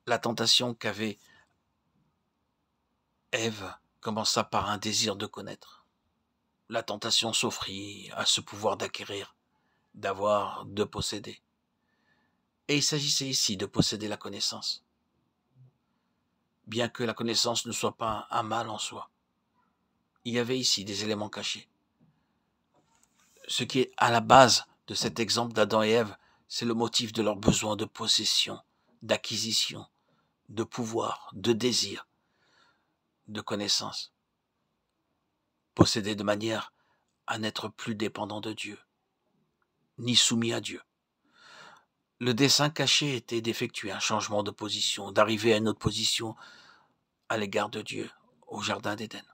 La tentation qu'avait Ève commença par un désir de connaître. La tentation s'offrit à ce pouvoir d'acquérir, d'avoir, de posséder. Et il s'agissait ici de posséder la connaissance. Bien que la connaissance ne soit pas un mal en soi, il y avait ici des éléments cachés. Ce qui est à la base de cet exemple d'Adam et Ève, c'est le motif de leur besoin de possession, d'acquisition, de pouvoir, de désir, de connaissance. Posséder de manière à n'être plus dépendant de Dieu, ni soumis à Dieu. Le dessein caché était d'effectuer un changement de position, d'arriver à une autre position à l'égard de Dieu, au jardin d'Éden.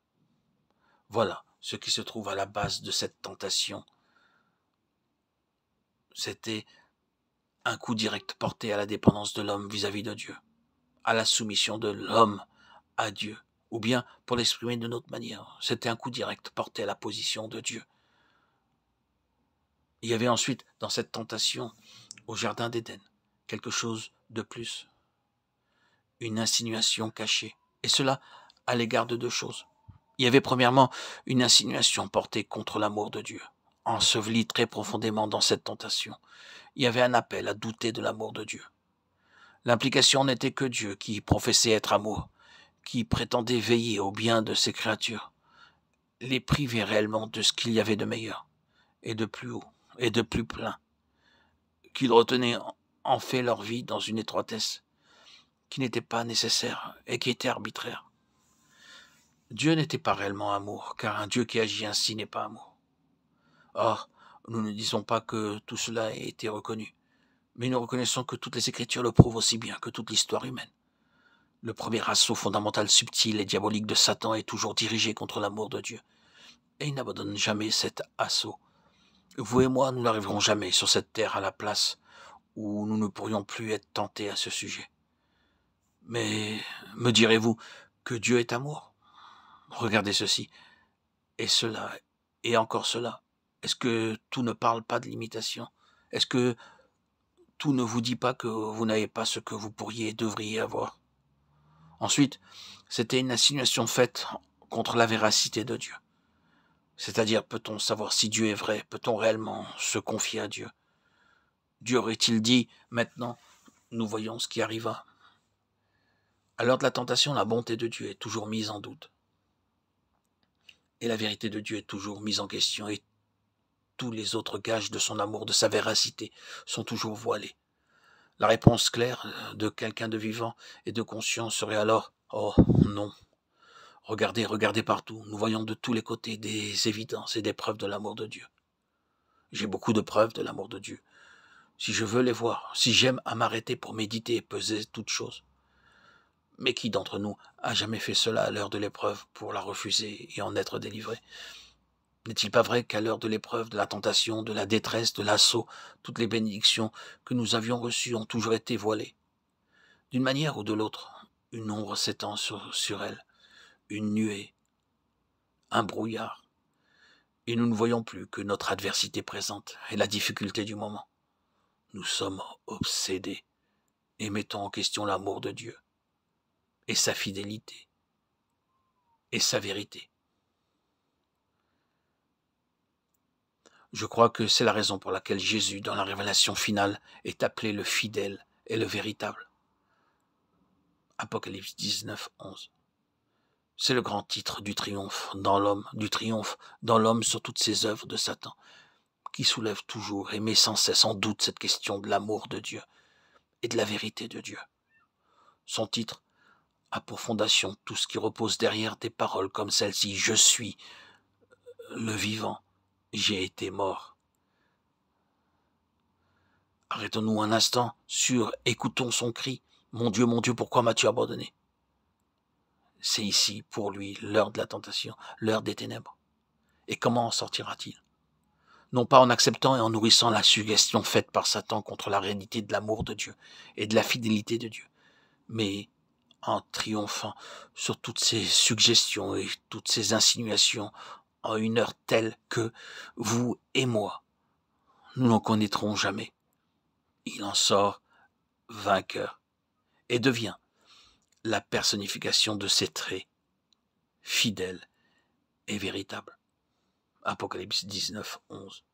Voilà ce qui se trouve à la base de cette tentation. C'était un coup direct porté à la dépendance de l'homme vis-à-vis de Dieu, à la soumission de l'homme à Dieu, ou bien, pour l'exprimer d'une autre manière, c'était un coup direct porté à la position de Dieu. Il y avait ensuite, dans cette tentation, au jardin d'Éden, quelque chose de plus, une insinuation cachée, et cela à l'égard de deux choses. Il y avait premièrement une insinuation portée contre l'amour de Dieu, ensevelie très profondément dans cette tentation. Il y avait un appel à douter de l'amour de Dieu. L'implication n'était que Dieu qui professait être amour, qui prétendait veiller au bien de ses créatures, les priver réellement de ce qu'il y avait de meilleur, et de plus haut, et de plus plein, qu'il retenait en fait leur vie dans une étroitesse qui n'était pas nécessaire et qui était arbitraire. Dieu n'était pas réellement amour, car un Dieu qui agit ainsi n'est pas amour. Or, nous ne disons pas que tout cela ait été reconnu, mais nous reconnaissons que toutes les Écritures le prouvent aussi bien que toute l'histoire humaine. Le premier assaut fondamental subtil et diabolique de Satan est toujours dirigé contre l'amour de Dieu, et il n'abandonne jamais cet assaut. Vous et moi, nous n'arriverons jamais sur cette terre à la place où nous ne pourrions plus être tentés à ce sujet. Mais me direz-vous que Dieu est amour? Regardez ceci, et cela, et encore cela. Est-ce que tout ne parle pas de l'imitation? Est-ce que tout ne vous dit pas que vous n'avez pas ce que vous pourriez et devriez avoir? Ensuite, c'était une insinuation faite contre la véracité de Dieu. C'est-à-dire, peut-on savoir si Dieu est vrai? Peut-on réellement se confier à Dieu? Dieu aurait-il dit, maintenant, nous voyons ce qui arriva? À l'heure de la tentation, la bonté de Dieu est toujours mise en doute. Et la vérité de Dieu est toujours mise en question, et tous les autres gages de son amour, de sa véracité, sont toujours voilés. La réponse claire de quelqu'un de vivant et de conscience serait alors « Oh non ». Regardez, regardez partout, nous voyons de tous les côtés des évidences et des preuves de l'amour de Dieu. J'ai beaucoup de preuves de l'amour de Dieu. Si je veux les voir, si j'aime à m'arrêter pour méditer et peser toutes choses. Mais qui d'entre nous a jamais fait cela à l'heure de l'épreuve pour la refuser et en être délivré? N'est-il pas vrai qu'à l'heure de l'épreuve, de la tentation, de la détresse, de l'assaut, toutes les bénédictions que nous avions reçues ont toujours été voilées? D'une manière ou de l'autre, une ombre s'étend sur elles, une nuée, un brouillard, et nous ne voyons plus que notre adversité présente et la difficulté du moment. Nous sommes obsédés et mettons en question l'amour de Dieu, et sa fidélité, et sa vérité. Je crois que c'est la raison pour laquelle Jésus, dans la révélation finale, est appelé le fidèle et le véritable. Apocalypse 19, 11. C'est le grand titre du triomphe dans l'homme sur toutes ces œuvres de Satan, qui soulève toujours et met sans cesse en doute cette question de l'amour de Dieu et de la vérité de Dieu. Son titre a pour fondation tout ce qui repose derrière des paroles comme celle-ci: « Je suis le vivant, j'ai été mort ». Arrêtons-nous un instant écoutons son cri: « Mon Dieu, pourquoi m'as-tu abandonné ?» C'est ici, pour lui, l'heure de la tentation, l'heure des ténèbres. Et comment en sortira-t-il? Non pas en acceptant et en nourrissant la suggestion faite par Satan contre la réalité de l'amour de Dieu et de la fidélité de Dieu, mais en triomphant sur toutes ces suggestions et toutes ces insinuations en une heure telle que vous et moi, nous n'en connaîtrons jamais. Il en sort vainqueur et devient la personnification de ses traits, fidèles et véritables. Apocalypse 19, 11.